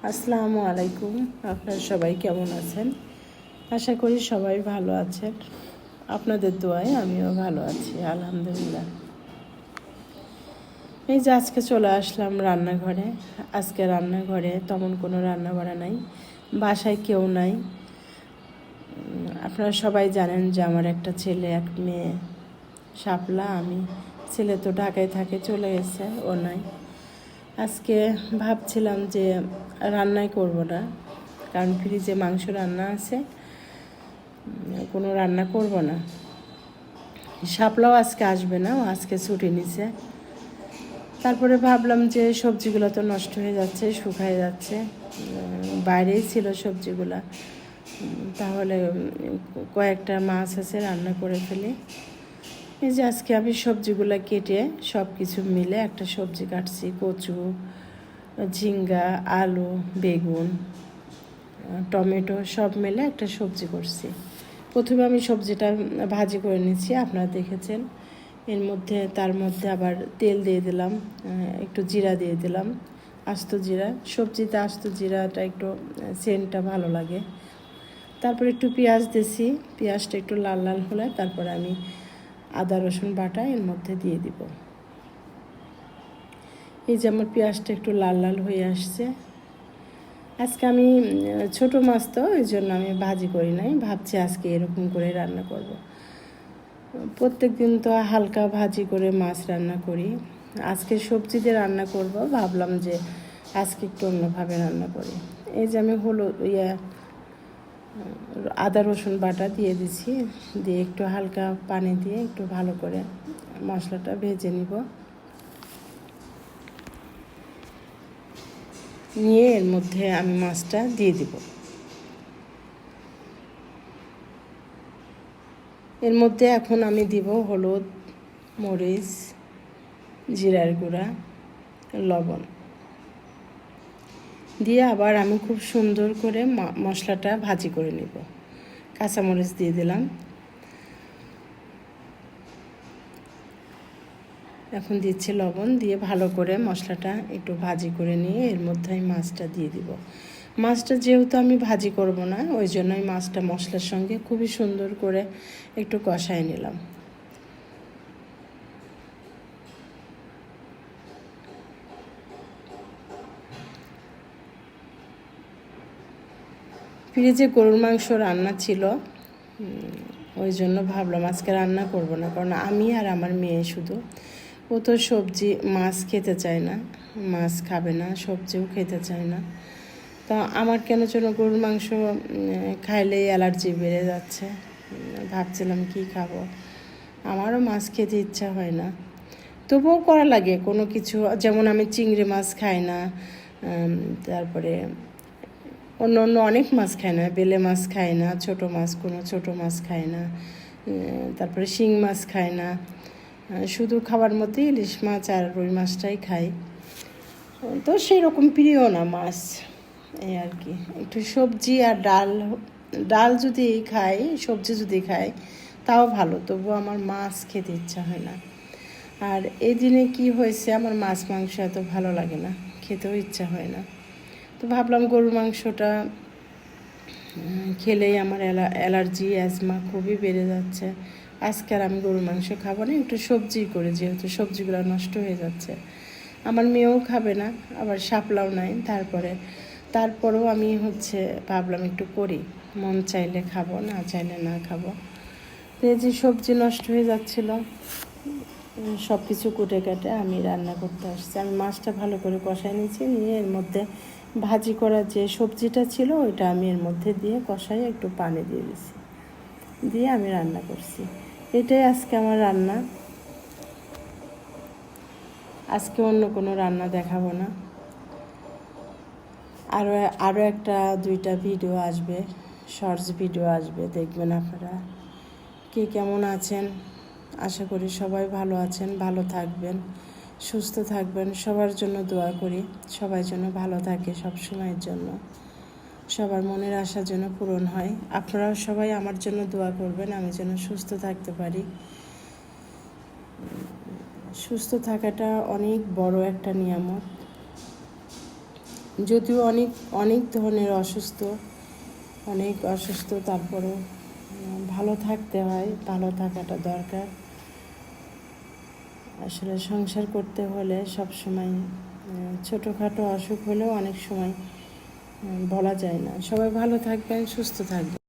আসসালামু আলাইকুম। আপনারা সবাই কেমন আছেন? আশা করি সবাই ভালো আছেন। আপনাদের দোয়ায় আমিও ভালো আছি, আলহামদুলিল্লাহ। এই যে আজকে চলে আসলাম রান্নাঘরে। আজকে রান্নাঘরে তেমন কোনো রান্না বাড়া নাই, বাসায় কেউ নাই। আপনারা সবাই জানেন যে আমার একটা ছেলে এক মেয়ে, শাপলা। আমি ছেলে তো ঢাকায় থাকে, চলে গেছে, ও নাই। আজকে ভাবছিলাম যে রান্নাই করব না, কারণ ফ্রিজে মাংস রান্না আছে, কোনো রান্না করব না। শাপলাও আজকে আসবে না, ও আজকে ছুটি নিছে। তারপরে ভাবলাম যে সবজিগুলো তো নষ্ট হয়ে যাচ্ছে, শুকায় যাচ্ছে, বাইরেই ছিল সবজিগুলা, তাহলে কয়েকটা মাছ আছে, রান্না করে ফেলি। এই যে আজকে আমি সবজিগুলো কেটে সব কিছু মিলে একটা সবজি কাটছি। কচু, ঝিঙ্গা, আলু, বেগুন, টমেটো সব মিলে একটা সবজি করছি। প্রথমে আমি সবজিটা ভাজি করে নিচ্ছি, আপনারা দেখেছেন। তার মধ্যে আবার তেল দিয়ে দিলাম, একটু জিরা দিয়ে দিলাম, আস্ত জিরা। সবজিতে আস্ত জিরাটা একটু সেন্টটা ভালো লাগে। তারপর একটু পেঁয়াজ দিয়েছি, পেঁয়াজটা একটু লাল লাল হলে তারপরে আমি আদা রসুন বাটা এর মধ্যে দিয়ে দিব। এই যে আমার পেঁয়াজটা একটু লাল লাল হয়ে আসছে। আজকে আমি ছোটো মাছ তো, ওই জন্য আমি ভাজি করি নাই, ভাবছি আজকে এরকম করে রান্না করব। প্রত্যেক দিন তো হালকা ভাজি করে মাছ রান্না করি, আজকে সবজি দিয়ে রান্না করব। ভাবলাম যে আজকে একটু অন্যভাবে রান্না করি। এই যে আমি আদা রসুন বাটা দিয়ে দিছি, দিয়ে একটু হালকা পানি দিয়ে একটু ভালো করে মশলাটা ভেজে নিব। নিয়ে এর মধ্যে আমি মাছটা দিয়ে দিব। এর মধ্যে এখন আমি দিব হলুদ, মরিচ, জিরার গুঁড়া, লবণ দিয়ে আবার আমি খুব সুন্দর করে মশলাটা ভাজি করে নিব। কাঁচামরিচ দিয়ে দিলাম। এখন দিচ্ছি লবণ, দিয়ে ভালো করে মশলাটা একটু ভাজি করে নিয়ে এর মধ্যে আমি মাছটা দিয়ে দিব। মাছটা যেহেতু আমি ভাজি করব না, ওই জন্য আমি মাছটা মশলার সঙ্গে খুবই সুন্দর করে একটু কষায় নিলাম। ফ্রিজে গরুর মাংস রান্না ছিল, ওই জন্য ভাবলাম আজকে রান্না করব না, কারণ আমি আর আমার মেয়ে শুধু। ও তো সবজি মাছ খেতে চায় না, মাছ খাবে না, সবজিও খেতে চায় না। তা আমার কেন যেন গরুর মাংস খাইলেই অ্যালার্জি বেড়ে যাচ্ছে। ভাবছিলাম কি খাবো, আমারও মাছ খেতে ইচ্ছা হয় না, তবুও করা লাগে কোনো কিছু। যেমন আমি চিংড়ি মাছ খাই না, তারপরে অন্য অন্য অনেক মাছ খাই না, বেলে মাছ খাই না, ছোটো মাছ খাই না, তারপরে শিং মাছ খাই না। শুধু খাবার মধ্যে ইলিশ মাছ আর রুই মাছটাই খাই। তো সেই রকম প্রিয় না মাছ, এই আর কি। একটু সবজি আর ডাল যদি খাই, সবজি যদি খাই তাও ভালো, তবুও আমার মাছ খেতে ইচ্ছা হয় না। আর এই দিনে কি হয়েছে, আমার মাছ মাংস এত ভালো লাগে না, খেতেও ইচ্ছা হয় না। তো ভাবলাম গরুর মাংসটা খেলেই আমার অ্যালার্জি, অ্যাজমা খুবই বেড়ে যাচ্ছে। আজকে আর আমি গরুর মাংস খাবো না, একটু সবজি করে, যেহেতু সবজিগুলো নষ্ট হয়ে যাচ্ছে। আমার মেয়েও খাবে না, আবার শাপলাও নাই। তারপরেও আমি ভাবলাম একটু করি, মন চাইলে খাবো, না চাইলে না খাবো। তো এই যে সবজি নষ্ট হয়ে যাচ্ছিলো, সব কিছু কুটে কাটে আমি রান্না করতে আসছি। আমি মাছটা ভালো করে কষাই নিয়েছি, নিয়ে এর মধ্যে ভাজি করা যে সবজিটা ছিল ওইটা আমি এর মধ্যে দিয়ে কষাই একটু পানি দিয়ে দিছি, দিয়ে আমি রান্না করছি। এটাই আজকে আমার রান্না, আজকে অন্য কোনো রান্না দেখাবো না। আরও একটা দুইটা ভিডিও আসবে, শর্টস ভিডিও আসবে, দেখবেন আপনারা। কে কেমন আছেন? আশা করি সবাই ভালো আছেন, ভালো থাকবেন, সুস্থ থাকবেন। সবার জন্য দোয়া করি, সবাই যেন ভালো থাকে সব সময়ের জন্য, সবার মনের আশা যেন পূরণ হয়। আপনারাও সবাই আমার জন্য দোয়া করবেন, আমি যেন সুস্থ থাকতে পারি। সুস্থ থাকাটা অনেক বড় একটা নিয়ামত। যদিও অনেক অনেক ধরনের অনেক অসুস্থ, তারপরেও ভালো থাকতে হয়, ভালো থাকাটা দরকার। আসলে সংসার করতে হলে সব সময় ছোটোখাটো অসুখ হলেও অনেক সময় বলা যায় না। সবাই ভালো থাকবেন, সুস্থ থাকবেন।